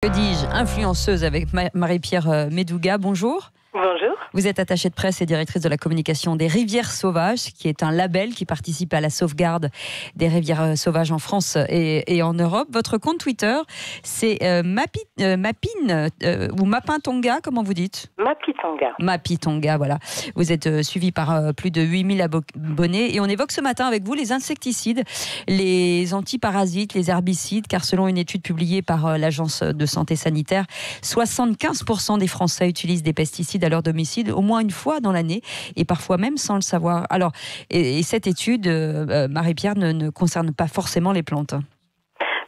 Que dis-je, influenceuse avec Marie-Pierre Médouga. Bonjour. Bonjour. Vous êtes attachée de presse et directrice de la communication des Rivières Sauvages, qui est un label qui participe à la sauvegarde des rivières sauvages en France et en Europe. Votre compte Twitter, c'est Mapin ou Mapintonga, comment vous dites ? Mapitonga. Mapitonga, voilà. Vous êtes suivi par plus de 8000 abonnés et on évoque ce matin avec vous les insecticides, les antiparasites, les herbicides, car selon une étude publiée par l'Agence de santé sanitaire, 75% des Français utilisent des pesticides à leur domicile au moins une fois dans l'année et parfois même sans le savoir. Alors, et cette étude, Marie-Pierre, ne concerne pas forcément les plantes.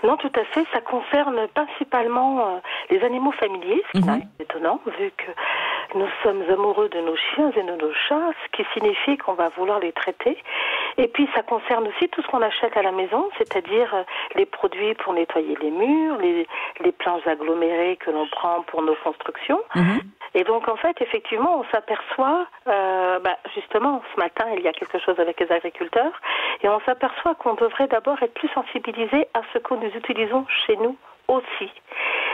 Non, tout à fait. Ça concerne principalement les animaux familiers, ce qui n'est pas étonnant, vu que nous sommes amoureux de nos chiens et de nos chats, ce qui signifie qu'on va vouloir les traiter. Et puis, ça concerne aussi tout ce qu'on achète à la maison, c'est-à-dire les produits pour nettoyer les murs, les planches agglomérées que l'on prend pour nos constructions. Et donc, en fait, effectivement, on s'aperçoit, justement, ce matin, il y a quelque chose avec les agriculteurs, et on s'aperçoit qu'on devrait d'abord être plus sensibilisé à ce que nous utilisons chez nous aussi.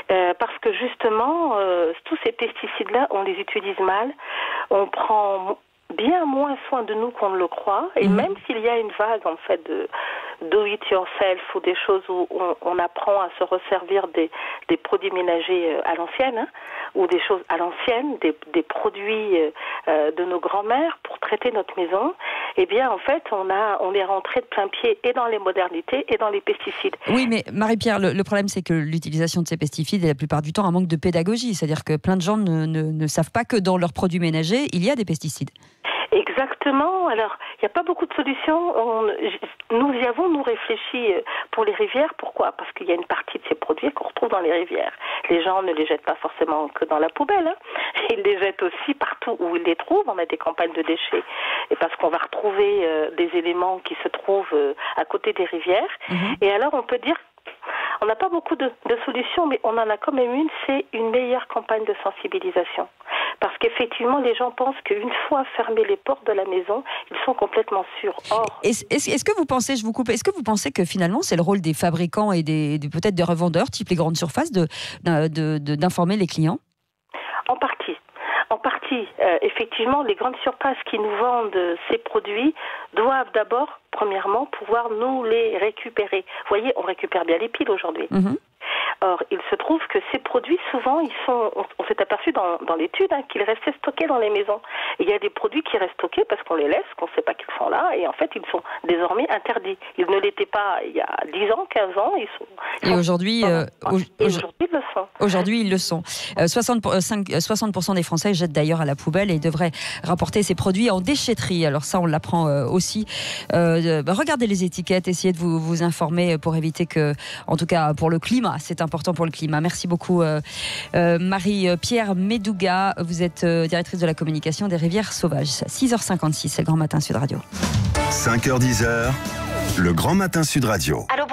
Parce que justement, tous ces pesticides-là, on les utilise mal, on prend bien moins soin de nous qu'on ne le croit, et même s'il y a une vague en fait de do it yourself ou des choses où on apprend à se resservir des produits ménagers à l'ancienne, ou des choses à l'ancienne, des produits de nos grands-mères pour traiter notre maison, eh bien en fait on est rentré de plein pied et dans les modernités et dans les pesticides. Oui, mais Marie-Pierre, le problème c'est que l'utilisation de ces pesticides est la plupart du temps un manque de pédagogie, c'est-à-dire que plein de gens ne savent pas que dans leurs produits ménagers il y a des pesticides. Exactement. Alors, il n'y a pas beaucoup de solutions. Nous y avons, nous, réfléchi pour les rivières. Pourquoi ? Parce qu'il y a une partie de ces produits qu'on retrouve dans les rivières. Les gens ne les jettent pas forcément que dans la poubelle. Ils les jettent aussi partout où ils les trouvent. On a des campagnes de déchets. Et parce qu'on va retrouver des éléments qui se trouvent à côté des rivières. Et alors, on peut dire on n'a pas beaucoup de solutions, mais on en a quand même une, c'est une meilleure campagne de sensibilisation. Parce qu'effectivement, les gens pensent qu'une fois fermés les portes de la maison, ils sont complètement sûrs. Or, est-ce que vous pensez, je vous coupe, est-ce que vous pensez que finalement c'est le rôle des fabricants et peut-être des revendeurs, type les grandes surfaces, d'informer les clients ? En partie. Effectivement, les grandes surfaces qui nous vendent ces produits doivent d'abord, premièrement, pouvoir nous les récupérer. Vous voyez, on récupère bien les piles aujourd'hui. Or, il se trouve que ces produits, souvent, on s'est aperçu dans l'étude qu'ils restaient stockés dans les maisons. Et il y a des produits qui restent stockés parce qu'on les laisse, qu'on ne sait pas qu'ils sont là, et en fait, ils sont désormais interdits. Ils ne l'étaient pas il y a 10 ans, 15 ans. Et aujourd'hui, ils le sont. Aujourd'hui, ils le sont. 60% des Français jettent d'ailleurs à la poubelle et devraient rapporter ces produits en déchetterie. Alors ça, on l'apprend aussi. Regardez les étiquettes, essayez de vous informer pour éviter que, en tout cas pour le climat, c'est important pour le climat. Merci beaucoup Marie-Pierre Médouga. Vous êtes directrice de la communication des Rivières Sauvages. 6h56, c'est le Grand Matin Sud Radio. 5h-10h, le Grand Matin Sud Radio. Allô.